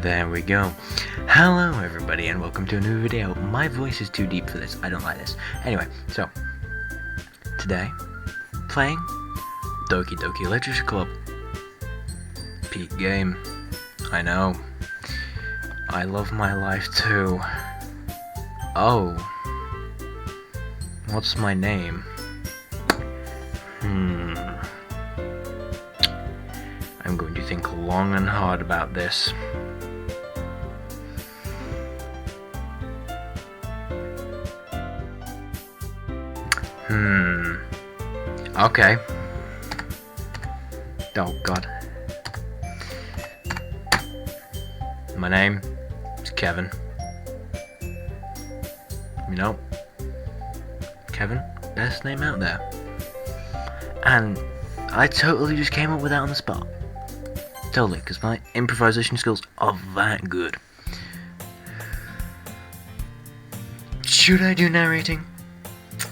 There we go. Hello everybody and welcome to a new video. My voice is too deep for this, I don't like this. Anyway, so, today, playing Doki Literature Club. Peak game. I know. I love my life too. Oh. What's my name? I'm going to think long and hard about this. Okay. Oh god. My name is Kevin. You know, Kevin, best name out there. And I totally just came up with that on the spot. Totally, because my improvisation skills are that good. Should I do narrating?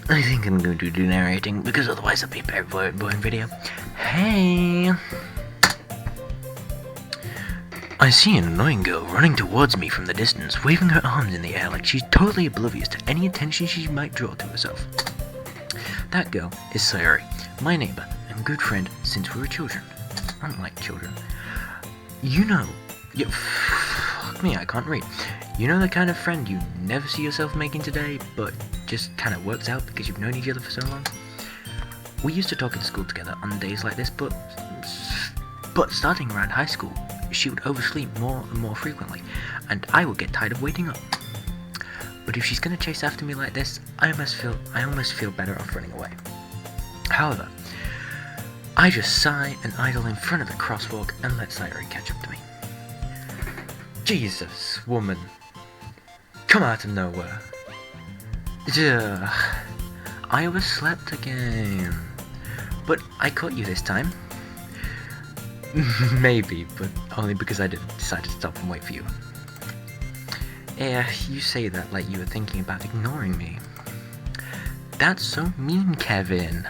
I think I'm going to do narrating, because otherwise it'll be a very boring video. Hey! I see an annoying girl running towards me from the distance, waving her arms in the air like she's totally oblivious to any attention she might draw to herself. That girl is Sayori, my neighbor and good friend since we were children. Unlike children. You know, fuck me, I can't read. You know the kind of friend you never see yourself making today, but just kind of works out because you've known each other for so long? We used to talk at school together on days like this, but starting around high school, she would oversleep more and more frequently, and I would get tired of waiting up. But if she's gonna chase after me like this, I almost feel better off running away. However, I just sigh and idle in front of the crosswalk and let Sayori catch up to me. Jesus, woman. Come out of nowhere. I overslept again. But I caught you this time. Maybe, but only because I decided to stop and wait for you. You say that like you were thinking about ignoring me. That's so mean, Kevin.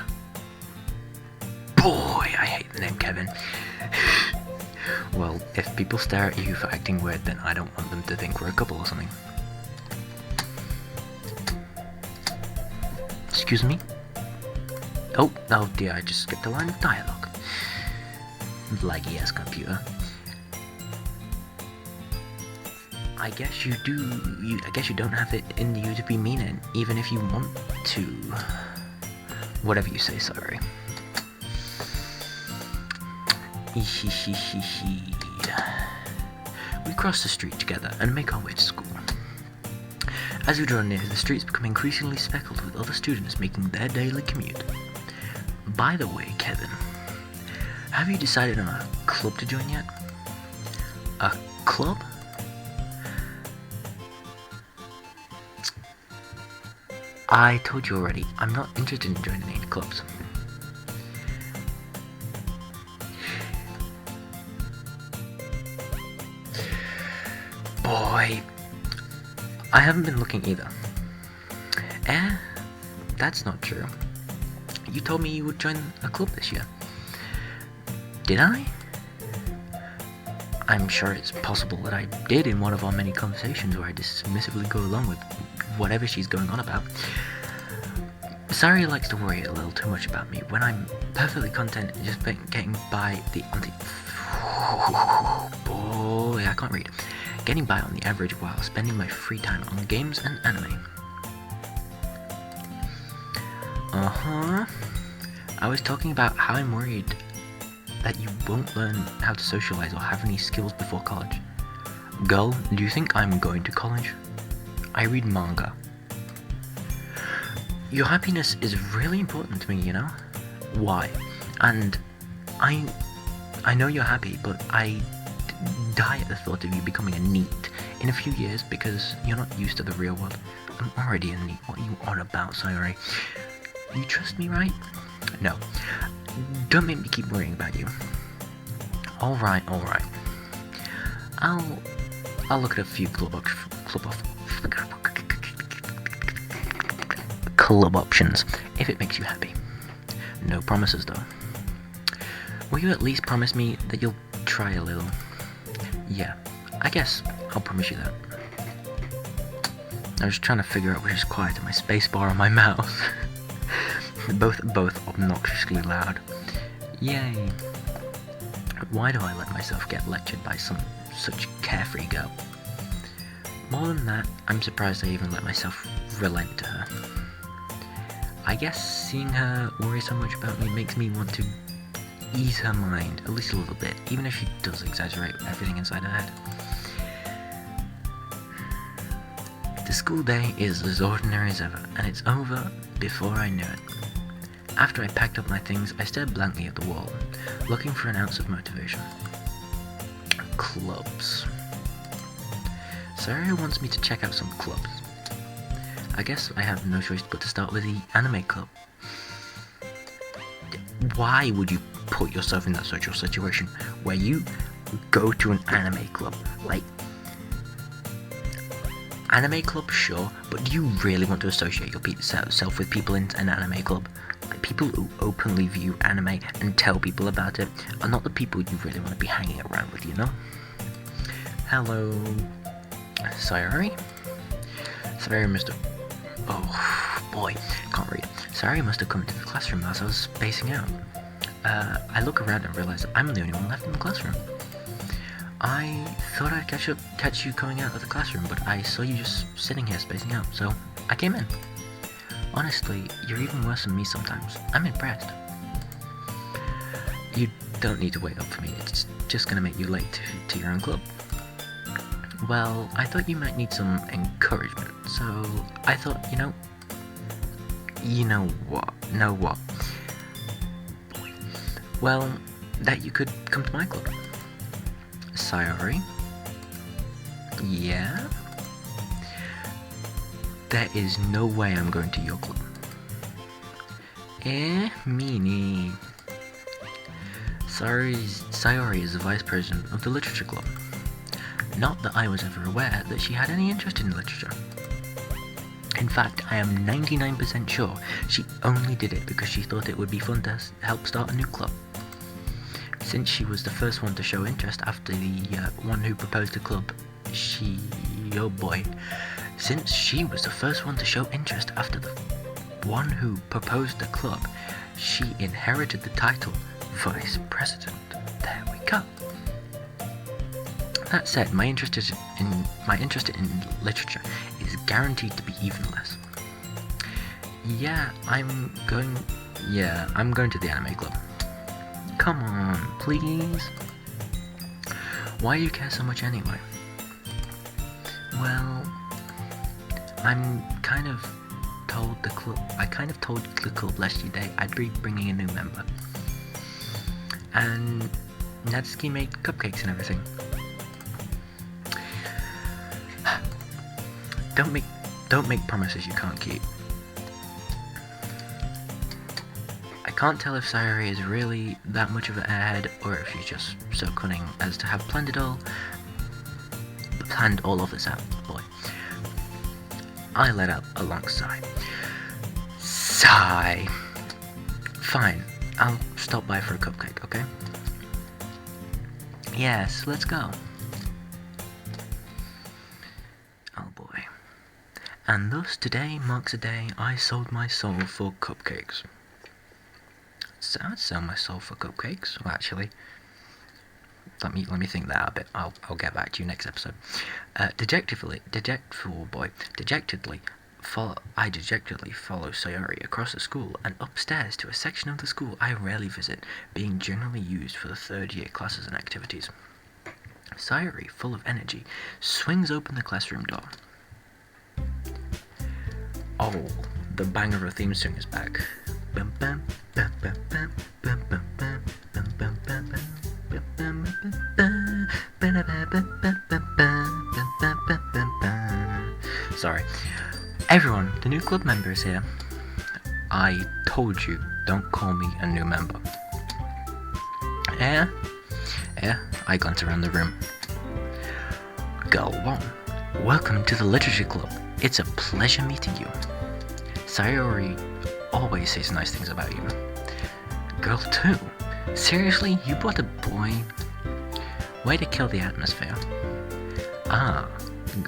Boy, I hate the name Kevin. Well, if people stare at you for acting weird, then I don't want them to think we're a couple or something. Excuse me? Oh dear, I just skipped a line of dialogue. Laggy ass computer. I guess you don't have it in you to be mean, even if you want to. Whatever you say, sorry. We cross the street together and make our way to school. As we draw near, the streets become increasingly speckled with other students making their daily commute. By the way, Kevin, have you decided on a club to join yet? A club? I told you already, I'm not interested in joining any clubs. Boy, I haven't been looking either. That's not true. You told me you would join a club this year. Did I? I'm sure it's possible that I did in one of our many conversations where I dismissively go along with whatever she's going on about. Sayori likes to worry a little too much about me when I'm perfectly content just getting by the boy, I can't read. Getting by on the average while spending my free time on games and anime. I was talking about how I'm worried that you won't learn how to socialize or have any skills before college. Girl, do you think I'm going to college? I read manga. Your happiness is really important to me, you know? Why? And I know you're happy, but I die at the thought of you becoming a NEET in a few years because you're not used to the real world. I'm already a NEET. What are you on about, Sayori? You trust me, right? No. Don't make me keep worrying about you. Alright. I'll look at a few club options if it makes you happy. No promises though. Will you at least promise me that you'll try a little? Yeah, I guess I'll promise you that. I was trying to figure out which is quieter, my spacebar or my mouse. both obnoxiously loud. Yay. Why do I let myself get lectured by such carefree girl? More than that, I'm surprised I even let myself relent to her. I guess seeing her worry so much about me makes me want to ease her mind, at least a little bit, even if she does exaggerate everything inside her head. The school day is as ordinary as ever, and it's over before I knew it. After I packed up my things, I stared blankly at the wall, looking for an ounce of motivation. Clubs. Sarah wants me to check out some clubs. I guess I have no choice but to start with the anime club. Why would you put yourself in that social situation where you go to an anime club? Like, anime club, sure, but do you really want to associate yourself with people in an anime club? Like, people who openly view anime and tell people about it are not the people you really want to be hanging around with, you know? Hello, Sayori? Sayori must have... Oh, boy, can't read. Sayori must have come into the classroom as I was spacing out. I look around and realize that I'm the only one left in the classroom. I thought I'd catch you coming out of the classroom, but I saw you just sitting here spacing out, so I came in. Honestly, you're even worse than me sometimes. I'm impressed. You don't need to wait up for me, it's just gonna make you late to your own club. Well, I thought you might need some encouragement, so I thought, you know what? Boy. Well, that you could come to my club. Sayori? Yeah? There is no way I'm going to your club. Meanie. Sayori is the vice president of the literature club. Not that I was ever aware that she had any interest in literature. In fact, I am 99% sure she only did it because she thought it would be fun to help start a new club. Since she was the first one to show interest after the one who proposed the club, Since she was the first one to show interest after the one who proposed the club, she inherited the title Vice President. There we go. That said, my interest in literature is guaranteed to be even less. I'm going to the anime club. Come on, please. Why do you care so much anyway? Well, I kind of told the club last day I'd be bringing a new member. And Natsuki made cupcakes and everything. Don't make promises you can't keep. I can't tell if Sayori is really that much of an airhead or if she's just so cunning as to have planned all of this out, boy. I let out a long sigh. Sigh. Fine, I'll stop by for a cupcake, okay? Yes, let's go. Oh boy. And thus today marks a day I sold my soul for cupcakes. So I'd sell my soul for cupcakes. Well, actually, let me think that a bit. I'll get back to you next episode. I dejectedly follow Sayori across the school and upstairs to a section of the school I rarely visit, being generally used for the third year classes and activities. Sayori, full of energy, swings open the classroom door. Oh, the banger of a theme song is back. Bum, bum, bum, bum, bum, bum, bum, bum, bum, bum, bum, bum. Sorry. Everyone, the new club member is here. I told you, don't call me a new member. Yeah, I glance around the room. Girl 1, welcome to the literature club. It's a pleasure meeting you. Sayori always says nice things about you. Girl 2, seriously, you brought a boy? Way to kill the atmosphere. Ah,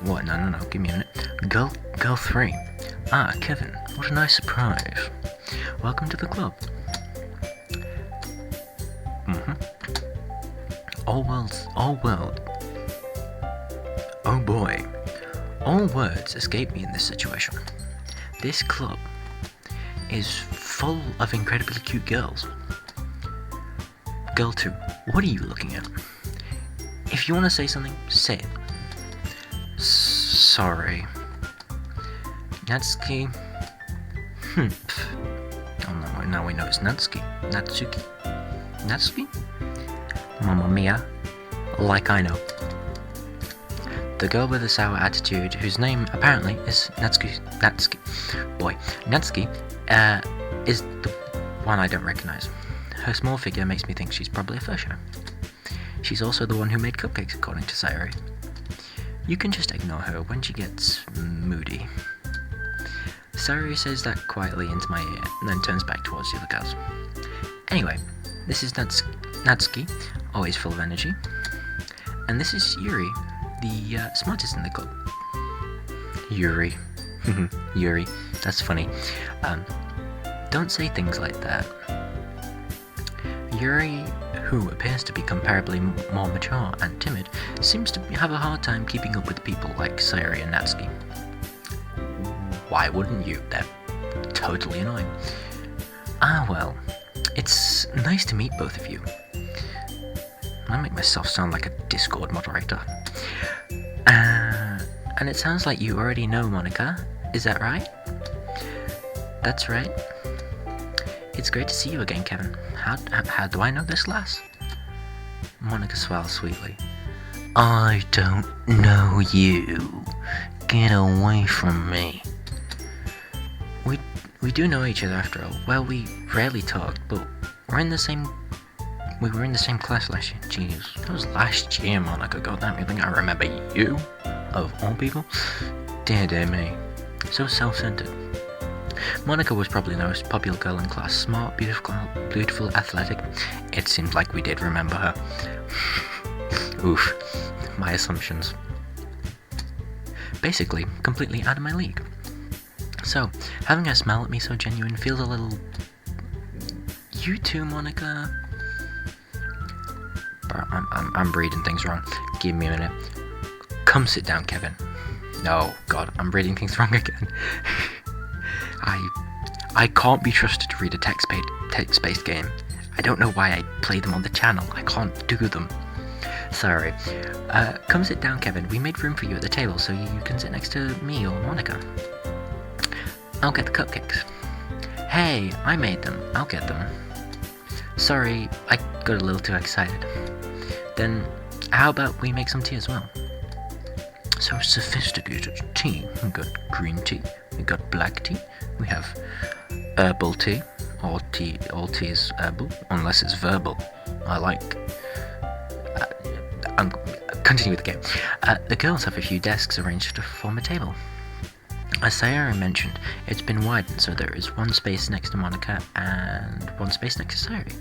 what? No, give me a minute. Girl 3. Ah, Kevin, what a nice surprise. Welcome to the club. All world. Oh boy. All words escape me in this situation. This club is full of incredibly cute girls. Girl 2, what are you looking at? If you want to say something, say it. Sorry. Natsuki. Oh no, now we know it's Natsuki. Natsuki? Mamma mia. Like I know. The girl with the sour attitude, whose name apparently is Natsuki. Boy, Natsuki, is the one I don't recognize. Her small figure makes me think she's probably a fresher. She's also the one who made cupcakes, according to Sayori. You can just ignore her when she gets moody. Sayori says that quietly into my ear, and then turns back towards the other girls. Anyway, this is Natsuki, always full of energy. And this is Yuri, the smartest in the club. Yuri. Yuri, that's funny. Don't say things like that. Yuri, who appears to be comparably more mature and timid, seems to have a hard time keeping up with people like Sayori and Natsuki. Why wouldn't you? They're totally annoying. Ah well, it's nice to meet both of you. I make myself sound like a Discord moderator. And it sounds like you already know Monika, is that right? That's right. It's great to see you again, Kevin. How do I know this lass? Monika smiles sweetly. I don't know you. Get away from me. We do know each other after all. Well, we rarely talked, but we were in the same class last year. Jeez, that was last year, Monika. God damn, you think I remember you? Of all people? Dear me. So self-centered. Monika was probably the most popular girl in class. Smart, beautiful, athletic. It seemed like we did remember her. Oof. My assumptions. Basically, completely out of my league. So, having her smile at me so genuine feels a little... You too, Monika? Bro, I'm reading things wrong. Give me a minute. Come sit down, Kevin. No, God, I'm reading things wrong again. I can't be trusted to read a text-based game. I don't know why I play them on the channel. I can't do them. Sorry. Come sit down, Kevin. We made room for you at the table so you can sit next to me or Monika. I'll get the cupcakes. Hey, I made them. I'll get them. Sorry, I got a little too excited. Then, how about we make some tea as well? So sophisticated tea. We got green tea. We got black tea. We have herbal tea. All tea is herbal, unless it's verbal. I like... continue with the game. The girls have a few desks arranged to form a table. As Sayori mentioned, it's been widened so there is one space next to Monika and one space next to Sayori.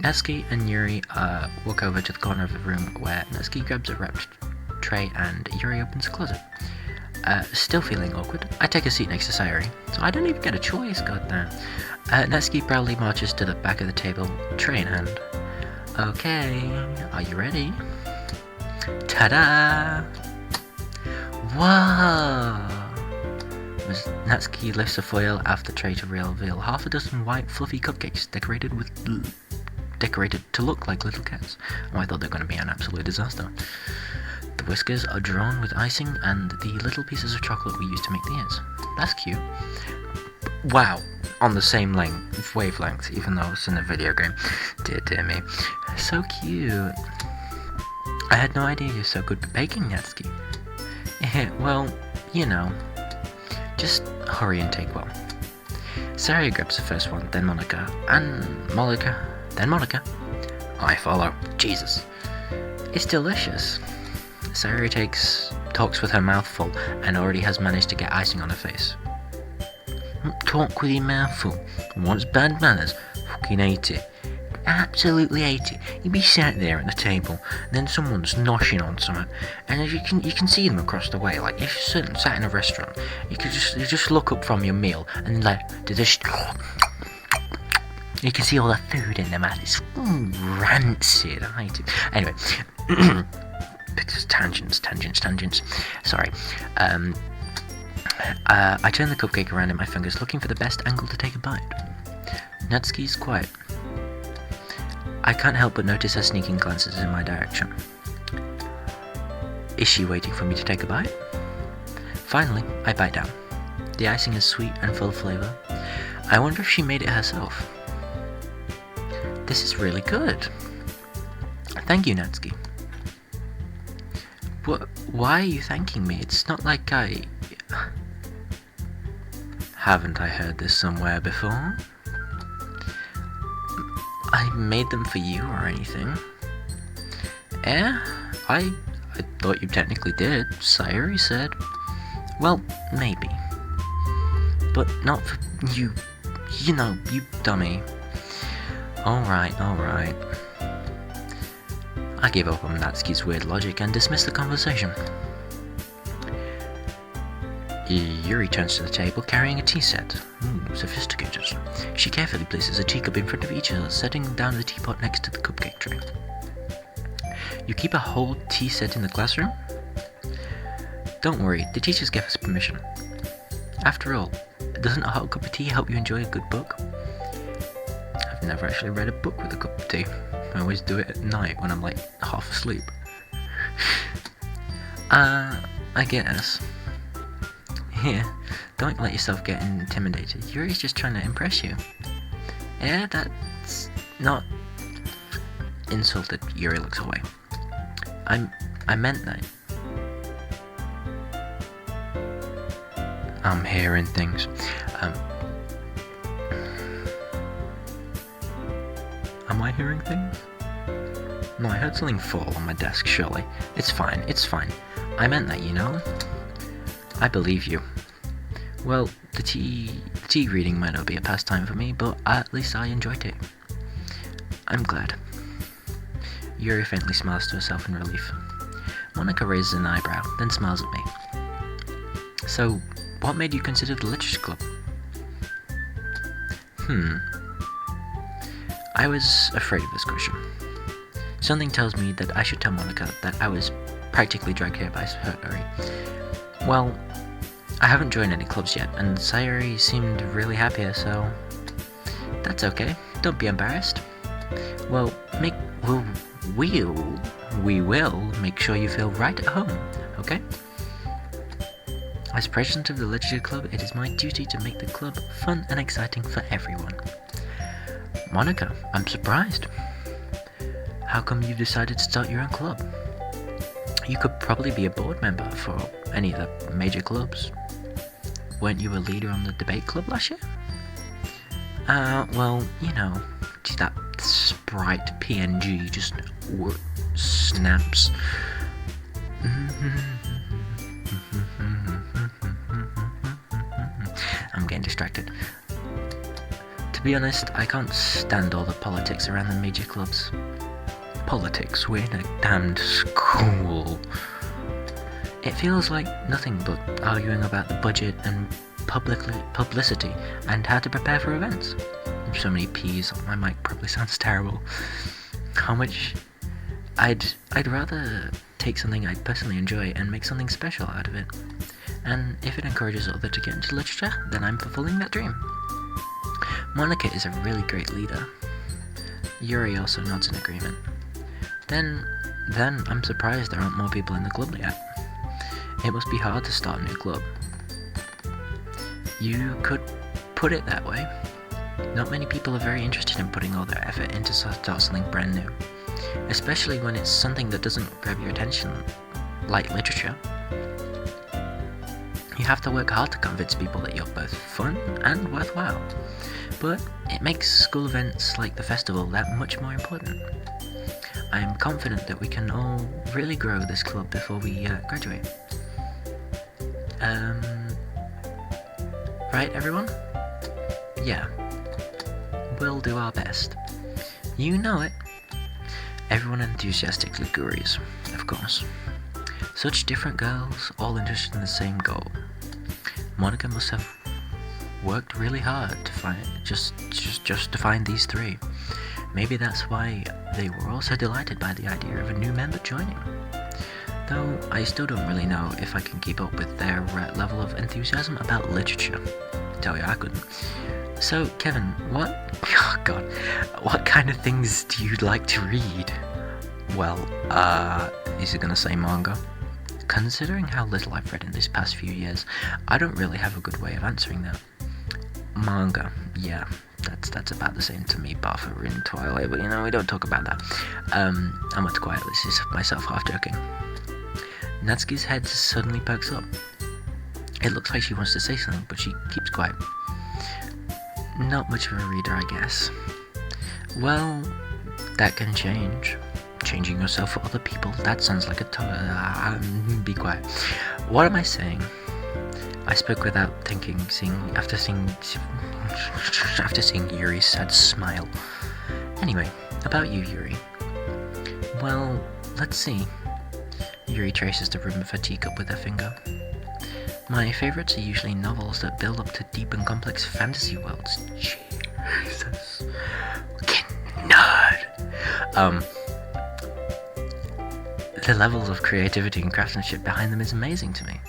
Natsuki and Yuri walk over to the corner of the room where Natsuki grabs a wrapped tray and Yuri opens a closet. Still feeling awkward, I take a seat next to Sayori, so I don't even get a choice, goddamn. Natsuki proudly marches to the back of the table, tray in hand. Okay, are you ready? Ta-da! Whoa! As Natsuki lifts a foil off the tray to reveal half a dozen white, fluffy cupcakes decorated to look like little cats. Oh, I thought they were going to be an absolute disaster. The whiskers are drawn with icing and the little pieces of chocolate we use to make the ears. That's cute. Wow, on the same wavelength, even though it's in a video game. Dear me. So cute. I had no idea you're so good at baking, Natsuki. Well, you know, just hurry and take one. Sayori grabs the first one, then Monika, then Monika. I follow. Jesus. It's delicious. Sayori talks with her mouth full and already has managed to get icing on her face. Talk with your mouth full. What's bad manners? Fucking hate it. Absolutely hate it. You'd be sat there at the table, and then someone's noshing on something, and as you can see them across the way. Like if you're sat in a restaurant, you just look up from your meal and like do this. You can see all the food in their mouth. It's rancid. I hate it. Anyway, because tangents. Sorry. I turn the cupcake around in my fingers, looking for the best angle to take a bite. Natsuki's quiet. I can't help but notice her sneaking glances in my direction. Is she waiting for me to take a bite? Finally, I bite down. The icing is sweet and full of flavor. I wonder if she made it herself. This is really good. Thank you, Natsuki. But why are you thanking me? It's not like I... Haven't I heard this somewhere before? I made them for you or anything. I thought you technically did, Sayuri said. Well, maybe. But not for you. You know, you dummy. Alright. I gave up on Natsuki's weird logic and dismissed the conversation. Yuri turns to the table carrying a tea set. Sophisticated. She carefully places a teacup in front of each of us, setting down the teapot next to the cupcake tray. You keep a whole tea set in the classroom? Don't worry, the teachers gave us permission. After all, doesn't a hot cup of tea help you enjoy a good book? I've never actually read a book with a cup of tea. I always do it at night when I'm like half asleep. I guess. Here, don't let yourself get intimidated. Yuri's just trying to impress you. Yeah, that's not... Insulted, Yuri looks away. I meant that. I'm hearing things. Am I hearing things? No, I heard something fall on my desk, surely. It's fine. I meant that, you know? I believe you. Well, the tea reading might not be a pastime for me, but at least I enjoyed it. I'm glad. Yuri faintly smiles to herself in relief. Monica raises an eyebrow, then smiles at me. So, what made you consider the literature club? I was afraid of this question. Something tells me that I should tell Monica that I was practically dragged here by Sayuri. Well, I haven't joined any clubs yet, and Sayuri seemed really happy here, so... That's okay, don't be embarrassed. Well, we will make sure you feel right at home, okay? As president of the literature club, it is my duty to make the club fun and exciting for everyone. Monica, I'm surprised. How come you decided to start your own club? You could probably be a board member for any of the major clubs. Weren't you a leader on the debate club last year? Well, you know, that sprite PNG just snaps. I'm getting distracted. To be honest, I can't stand all the politics around the major clubs. Politics, we're in a damned school. It feels like nothing but arguing about the budget and publicity and how to prepare for events. So many P's, my mic probably sounds terrible. I'd rather take something I personally enjoy and make something special out of it. And if it encourages others to get into literature, then I'm fulfilling that dream. Monica is a really great leader. Yuri also nods in agreement. Then I'm surprised there aren't more people in the club yet. It must be hard to start a new club. You could put it that way. Not many people are very interested in putting all their effort into start something brand new, especially when it's something that doesn't grab your attention, like literature. You have to work hard to convince people that you're both fun and worthwhile, but it makes school events like the festival that much more important. I am confident that we can all really grow this club before we graduate. Right, everyone? Yeah. We'll do our best. You know it. Everyone enthusiastically agrees, of course. Such different girls, all interested in the same goal. Monica must have worked really hard to find just to find these three. Maybe that's why they were all so delighted by the idea of a new member joining. Though I still don't really know if I can keep up with their level of enthusiasm about literature. I tell you, I couldn't. So, Kevin, what kind of things do you like to read? Well, is it gonna say manga? Considering how little I've read in these past few years, I don't really have a good way of answering that. Manga, yeah, that's about the same to me, bar for in Twilight, but we don't talk about that. I must quietly say myself half joking. Natsuki's head suddenly perks up. It looks like she wants to say something, but she keeps quiet. Not much of a reader, I guess. Well, that can change. Changing yourself for other people, that sounds like be quiet. What am I saying? I spoke without thinking, after seeing Yuri's sad smile. Anyway, about you, Yuri. Well, let's see. Yuri traces the rim of her teacup with her finger. My favourites are usually novels that build up to deep and complex fantasy worlds. Jesus. Fucking nerd! The levels of creativity and craftsmanship behind them is amazing to me.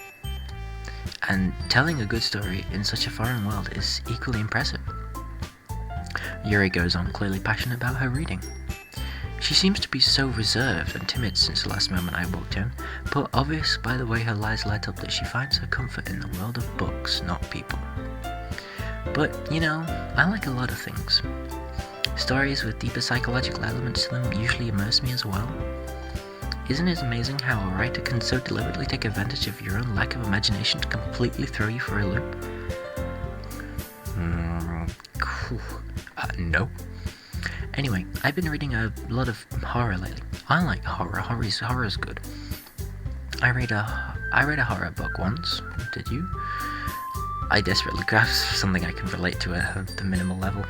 And telling a good story in such a foreign world is equally impressive. Yuri goes on, clearly passionate about her reading. She seems to be so reserved and timid since the last moment I walked in, but obvious by the way her eyes light up that she finds her comfort in the world of books, not people. But, I like a lot of things. Stories with deeper psychological elements to them usually immerse me as well. Isn't it amazing how a writer can so deliberately take advantage of your own lack of imagination to completely throw you for a loop? No. Anyway, I've been reading a lot of horror lately. I like horror. Horror's good. I read a horror book once. Did you? I desperately grasped something I can relate to at the minimal level.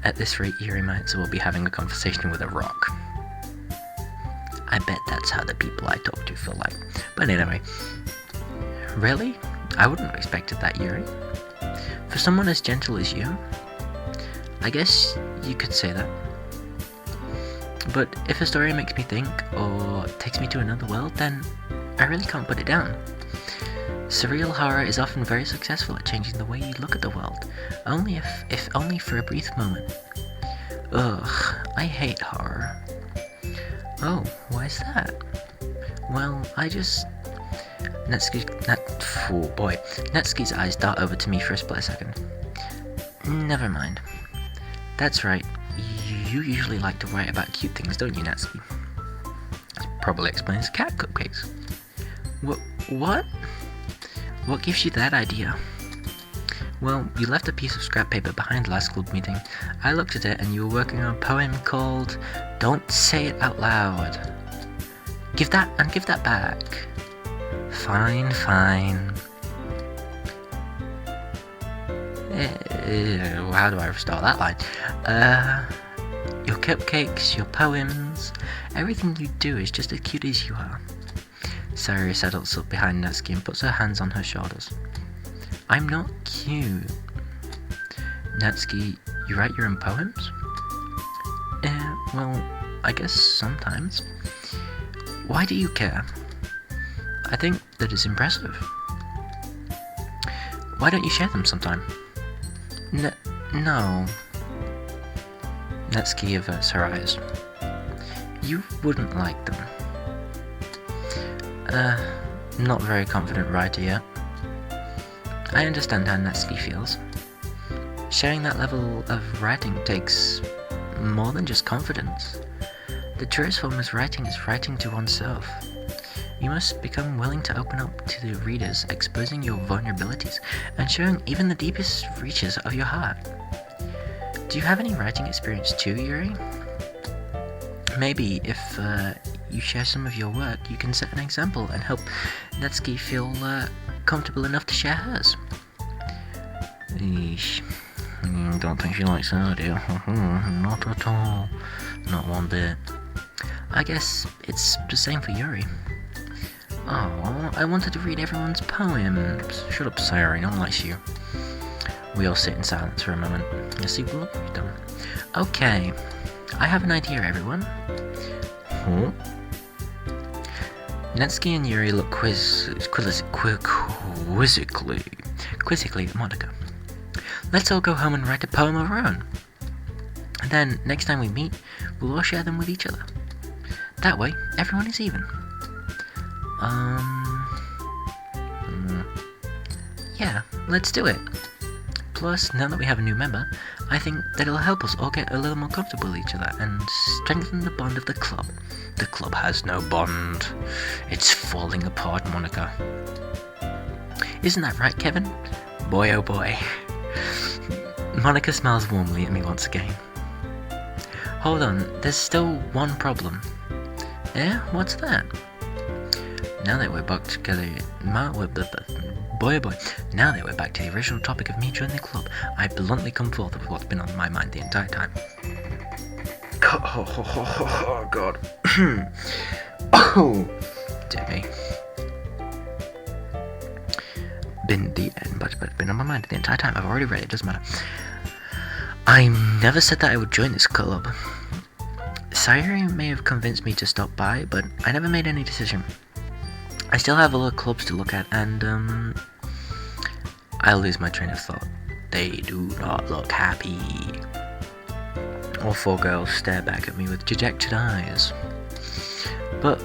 At this rate, Yuri might as well be having a conversation with a rock. I bet that's how the people I talk to feel like. But anyway. Really? I wouldn't have expected that, Yuri. For someone as gentle as you? I guess you could say that. But if a story makes me think, or takes me to another world, then I really can't put it down. Surreal horror is often very successful at changing the way you look at the world, if only for a brief moment. Ugh, I hate horror. Oh, why is that? Well, Natsuki's eyes dart over to me for a split second. Never mind. That's right, you usually like to write about cute things, don't you, Natsuki? That probably explains cat cupcakes. What? What gives you that idea? Well, you left a piece of scrap paper behind last club meeting. I looked at it and you were working on a poem called Don't Say It Out Loud. Give that back. Fine. How do I restore that line? Your cupcakes, your poems, everything you do is just as cute as you are. Sayori settles up behind Natsuki and puts her hands on her shoulders. I'm not cute. Natsuki, you write your own poems? Well, I guess sometimes. Why do you care? I think that is impressive. Why don't you share them sometime? No. Natsuki averts her eyes. You wouldn't like them. Not very confident writer yet. I understand how Natsuki feels. Sharing that level of writing takes more than just confidence. The truest form of writing is writing to oneself. You must become willing to open up to the readers, exposing your vulnerabilities and showing even the deepest reaches of your heart. Do you have any writing experience too, Yuri? Maybe if you share some of your work, you can set an example and help Natsuki feel comfortable enough to share hers. Eesh. Don't think she likes her, do you? Not at all. Not one bit. I guess it's the same for Yuri. Oh, I wanted to read everyone's poems. Shut up, Sayori, no one likes you. We all sit in silence for a moment. Let's see what we've done. Okay, I have an idea, everyone. Huh? Natsuki and Yuri look quizzically at Monica. Let's all go home and write a poem of our own. And then, next time we meet, we'll all share them with each other. That way, everyone is even. Yeah, let's do it. Plus, now that we have a new member, I think that it'll help us all get a little more comfortable with each other and strengthen the bond of the club. The club has no bond. It's falling apart, Monica. Isn't that right, Kevin? Boy, oh boy. Monica smiles warmly at me once again. Hold on, there's still one problem. Eh? What's that? Now that we're back together, boy oh boy, now that we're back to the original topic of me joining the club, I bluntly come forth with what's been on my mind the entire time. Oh god. Oh, dear me. But it's been on my mind the entire time. I've already read it, doesn't matter. I never said that I would join this club. Sayori may have convinced me to stop by, but I never made any decision. I still have other clubs to look at, and I lose my train of thought. They do not look happy. All four girls stare back at me with dejected eyes. But,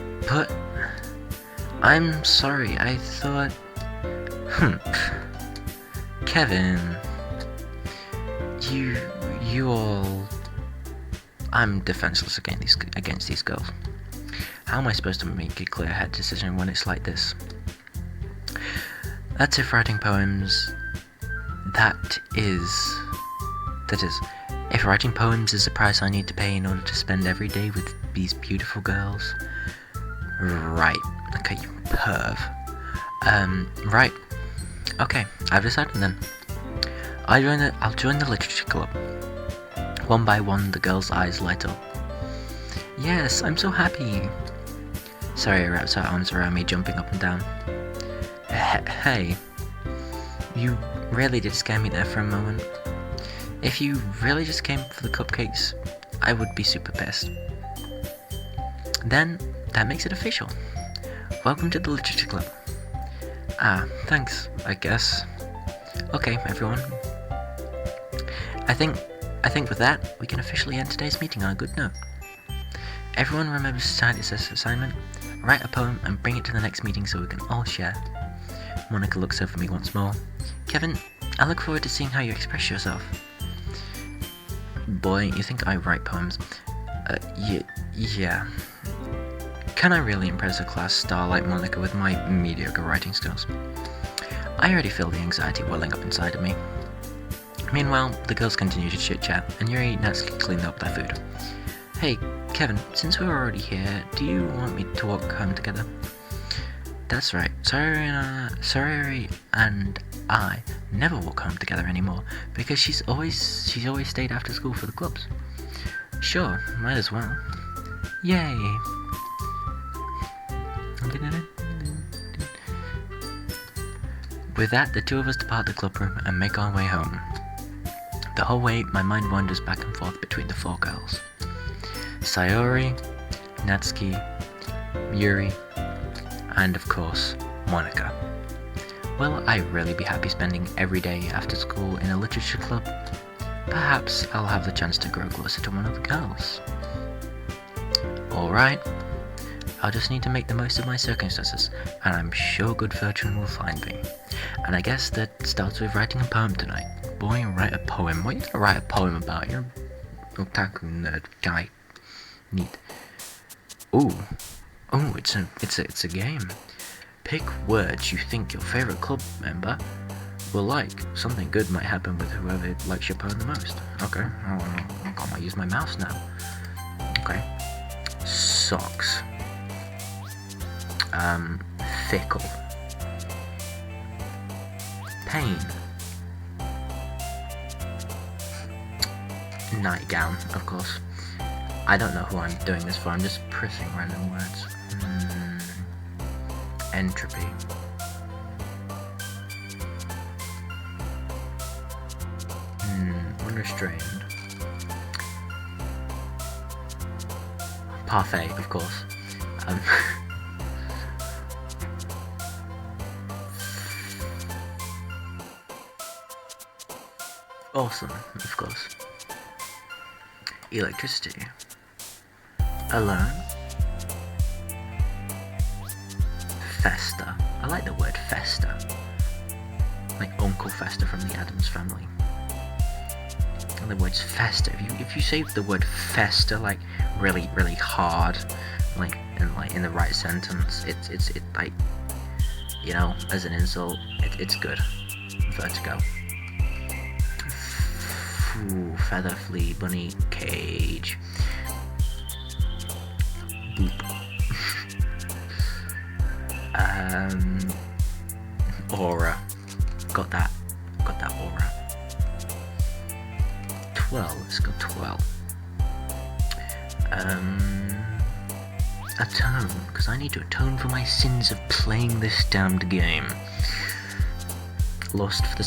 I'm sorry, I thought... Kevin... You all... I'm defenseless against these girls. How am I supposed to make a clear-headed decision when it's like this? That's if writing poems... That is, if writing poems is the price I need to pay in order to spend every day with these beautiful girls. Right. Okay, you perv. Right. Okay, I've decided then. I'll join the literature club. One by one, the girls' eyes light up. Yes, I'm so happy. Sayori wraps her arms around me, jumping up and down. Hey, you really did scare me there for a moment. If you really just came for the cupcakes, I would be super pissed. Then, that makes it official. Welcome to the literature club. Ah, thanks, I guess. Okay, everyone. I think with that, we can officially end today's meeting on a good note. Everyone remembers to sign this assignment, write a poem, and bring it to the next meeting so we can all share. Monica looks over me once more. Kevin, I look forward to seeing how you express yourself. Boy, you think I write poems? Yeah. Can I really impress a class star like Monica with my mediocre writing skills? I already feel the anxiety welling up inside of me. Meanwhile, the girls continue to chit-chat, and Yuri and Natsuki clean up their food. Hey, Kevin, since we're already here, do you want me to walk home together? That's right, Sayori and I never walk home together anymore, because she's always stayed after school for the clubs. Sure, might as well. Yay! With that, the two of us depart the club room and make our way home. The whole way, my mind wanders back and forth between the four girls. Sayori, Natsuki, Yuri, and of course, Monica. Will I really be happy spending every day after school in a literature club? Perhaps I'll have the chance to grow closer to one of the girls. Alright, I'll just need to make the most of my circumstances, and I'm sure good fortune will find me. And I guess that starts with writing a poem tonight. Boy, write a poem. What are you gonna write a poem about? You're an otaku nerd guy. Neat. Ooh, it's a game. Pick words you think your favorite club member will like. Something good might happen with whoever likes your poem the most. Okay, I can't use my mouse now. Okay. Socks. Fickle. Pain. Nightgown, of course. I don't know who I'm doing this for, I'm just pressing random words. Entropy. Unrestrained. Parfait, of course. Awesome, of course. Electricity. Alone. Fester. I like the word Fester. Like Uncle Fester from the Addams Family. And the word's Fester. If you say the word Fester like really hard, like in the right sentence, it's like, you know, as an insult, it's good. Vertigo. Feather, flea, bunny, cage. Boop. Aura. Got that aura. 12, let's go 12. Atone, because I need to atone for my sins of playing this damned game. Lost for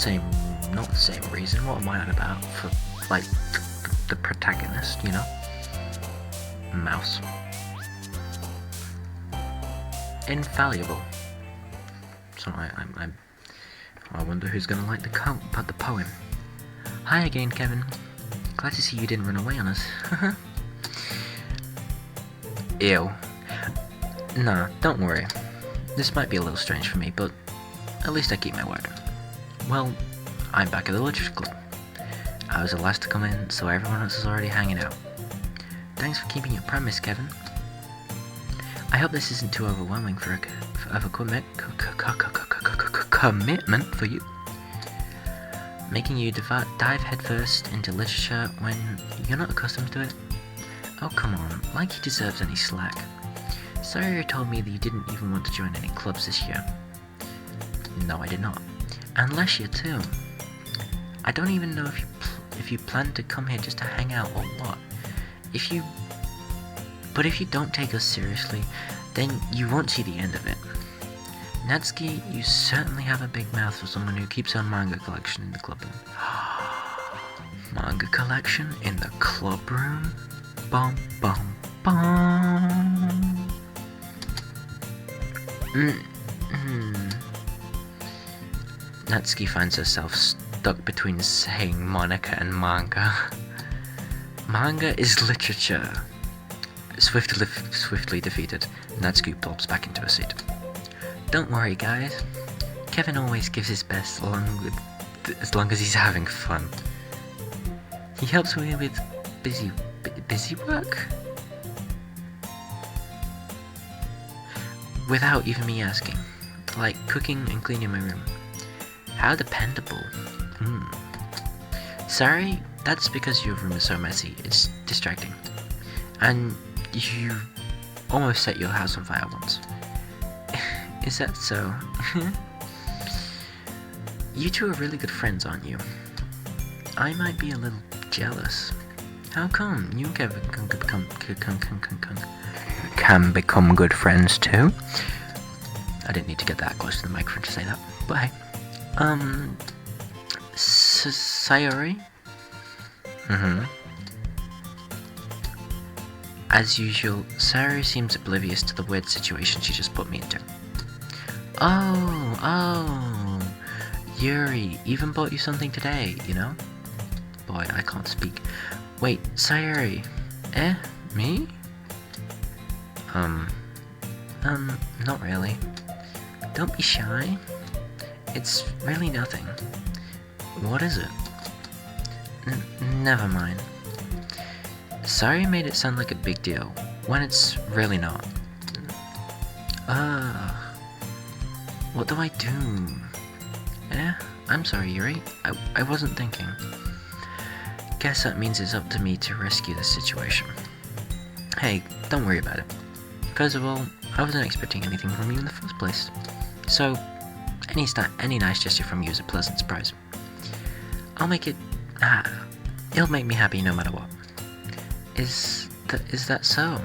not the same reason, what am I on about? For, like, the protagonist, you know? Mouse. Infallible. So I wonder who's gonna like the poem. Hi again, Kevin. Glad to see you didn't run away on us. Ew. Nah, don't worry. This might be a little strange for me, but at least I keep my word. Well, I'm back at the Literature Club. I was the last to come in, so everyone else is already hanging out. Thanks for keeping your promise, Kevin. I hope this isn't too overwhelming for a commitment for you. Making you dive headfirst into literature when you're not accustomed to it? Oh, come on, like he deserves any slack. Sawyer told me that you didn't even want to join any clubs this year. No, I did not. Unless you too. I don't even know if you plan to come here just to hang out or what. But if you don't take us seriously, then you won't see the end of it. Natsuki, you certainly have a big mouth for someone who keeps her manga collection in the club room. Manga collection in the club room? Bum bum bum. Natsuki finds herself stuck between saying Monica and manga. Manga is literature. Swiftly defeated, Natsuki plops back into her seat. Don't worry, guys. Kevin always gives his best as long as he's having fun. He helps me with busy work? Without even me asking. Like cooking and cleaning my room. How dependable. Sorry, that's because your room is so messy. It's distracting. And you almost set your house on fire once. Is that so? You two are really good friends, aren't you? I might be a little jealous. How come? You and Kevin can become good friends too? I didn't need to get that close to the microphone to say that, but hey. Sayori? As usual, Sayori seems oblivious to the weird situation she just put me into. Oh, Yuri even bought you something today, you know? Boy, I can't speak. Wait, Sayori. Me? Not really. Don't be shy. It's really nothing. What is it? Never mind. Sayori made it sound like a big deal, when it's really not. What do I do? I'm sorry, Yuri. I wasn't thinking. Guess that means it's up to me to rescue this situation. Hey, don't worry about it. First of all, I wasn't expecting anything from you in the first place. So, any nice gesture from you is a pleasant surprise. I'll make it It'll make me happy no matter what. Is that so?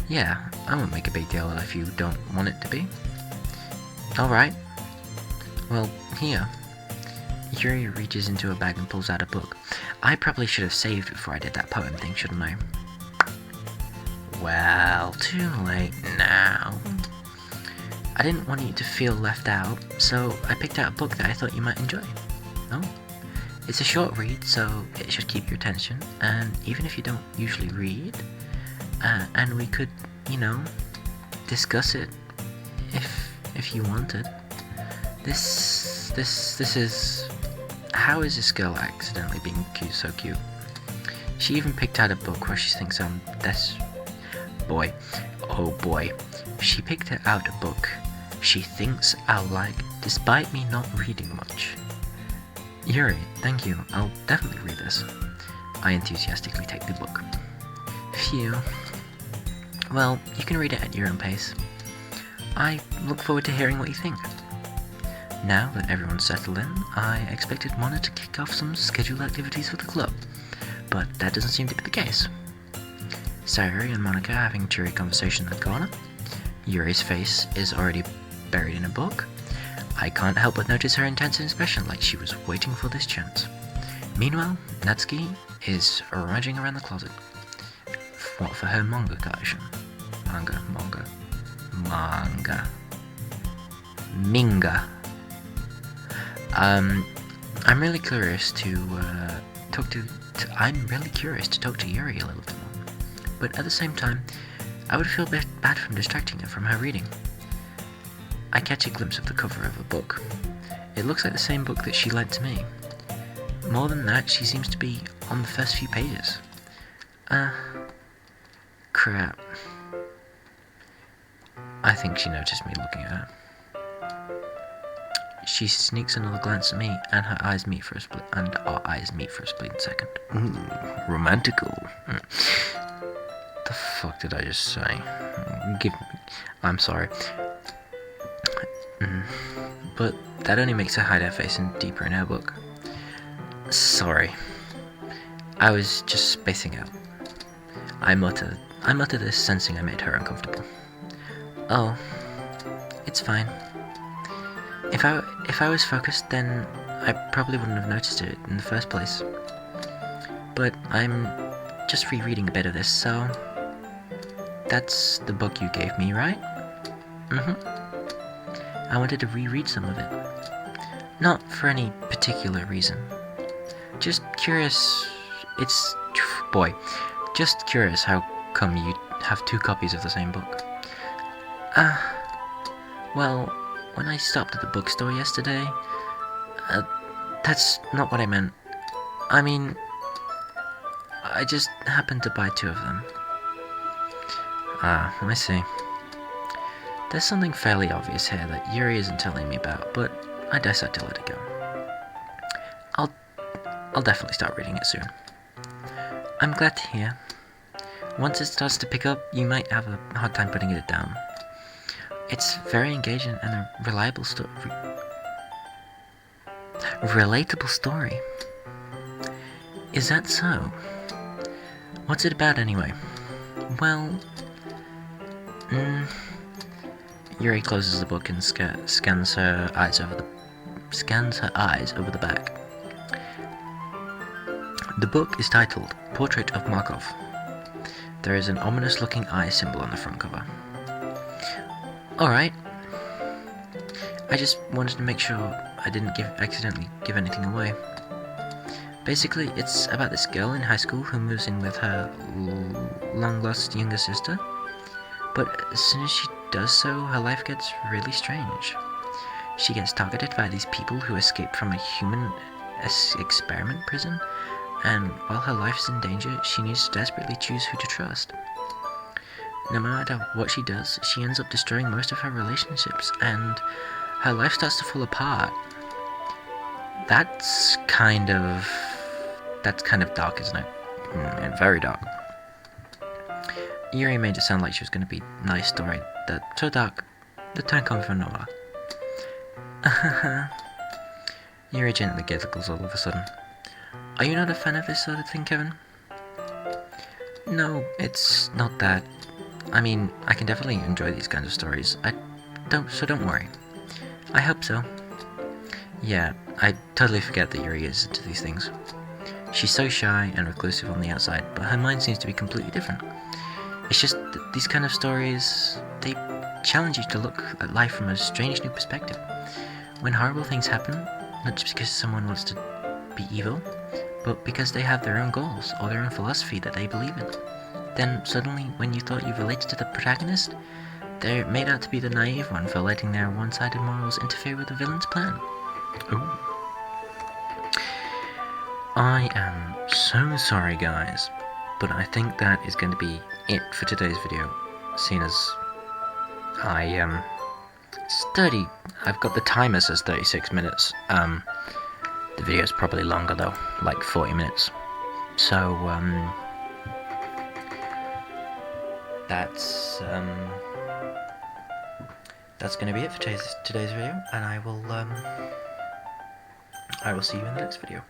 Yeah, I won't make a big deal if you don't want it to be. Alright. Well, here. Yuri reaches into a bag and pulls out a book. I probably should have saved before I did that poem thing, shouldn't I? Well, too late now. I didn't want you to feel left out, so I picked out a book that I thought you might enjoy. Oh. It's a short read, so it should keep your attention, and even if you don't usually read, and we could, discuss it if you wanted. This is... How is this girl accidentally being so cute? She even picked out a book where she thinks I'm boy. Oh boy. She picked out a book she thinks I'll like, despite me not reading much. Yuri, thank you. I'll definitely read this. I enthusiastically take the book. Phew. Well, you can read it at your own pace. I look forward to hearing what you think. Now that everyone's settled in, I expected Mona to kick off some scheduled activities for the club, but that doesn't seem to be the case. Sayuri and Monica are having a cheery conversation in the corner. Yuri's face is already buried in a book. I can't help but notice her intense expression, like she was waiting for this chance. Meanwhile, Natsuki is rummaging around the closet. For her manga collection. Minga. I'm really curious to talk to Yuri a little bit more. But at the same time, I would feel bad from distracting her from her reading. I catch a glimpse of the cover of a book. It looks like the same book that she lent to me. More than that, she seems to be on the first few pages. Crap. I think she noticed me looking at her. She sneaks another glance at me, and our eyes meet for a split second. Romantical. The fuck did I just say? I'm sorry. But that only makes her hide her face deeper in her book. Sorry. I was just spacing out. I mutter this, sensing I made her uncomfortable. Oh, it's fine. If I was focused, then I probably wouldn't have noticed it in the first place. But I'm just rereading a bit of this, so... That's the book you gave me, right? I wanted to reread some of it. Not for any particular reason. Just curious... Just curious how come you have 2 copies of the same book. Well, when I stopped at the bookstore yesterday... that's not what I meant. I mean... I just happened to buy 2 of them. I see. There's something fairly obvious here that Yuri isn't telling me about, but I decide to let it go. I'll definitely start reading it soon. I'm glad to hear. Once it starts to pick up, you might have a hard time putting it down. It's very engaging and a relatable story. Is that so? What's it about anyway? Well... Yuri closes the book and scans her eyes over the back. The book is titled Portrait of Markov. There is an ominous-looking eye symbol on the front cover. Alright. I just wanted to make sure I didn't accidentally give anything away. Basically, it's about this girl in high school who moves in with her long-lost younger sister. But as soon as she does so, her life gets really strange. She gets targeted by these people who escaped from a human experiment prison, and while her life is in danger, she needs to desperately choose who to trust. No matter what she does, she ends up destroying most of her relationships, and her life starts to fall apart. That's kind of dark, isn't it? Very dark. Yuri made it sound like she was going to be a nice story. That's so dark. The turn comes from nowhere. Yuri gently giggles all of a sudden. Are you not a fan of this sort of thing, Kevin? No, it's not that. I mean, I can definitely enjoy these kinds of stories. So don't worry. I hope so. Yeah, I totally forget that Yuri is into these things. She's so shy and reclusive on the outside, but her mind seems to be completely different. It's just that these kind of stories, they challenge you to look at life from a strange new perspective. When horrible things happen, not just because someone wants to be evil, but because they have their own goals or their own philosophy that they believe in. Then suddenly, when you thought you related to the protagonist, they're made out to be the naive one for letting their one-sided morals interfere with the villain's plan. Ooh. I am so sorry, guys, but I think that is going to be it for today's video, seeing as I've got the timer says 36 minutes. The video's probably longer though, like 40 minutes. So, that's gonna be it for today's video, and I will see you in the next video.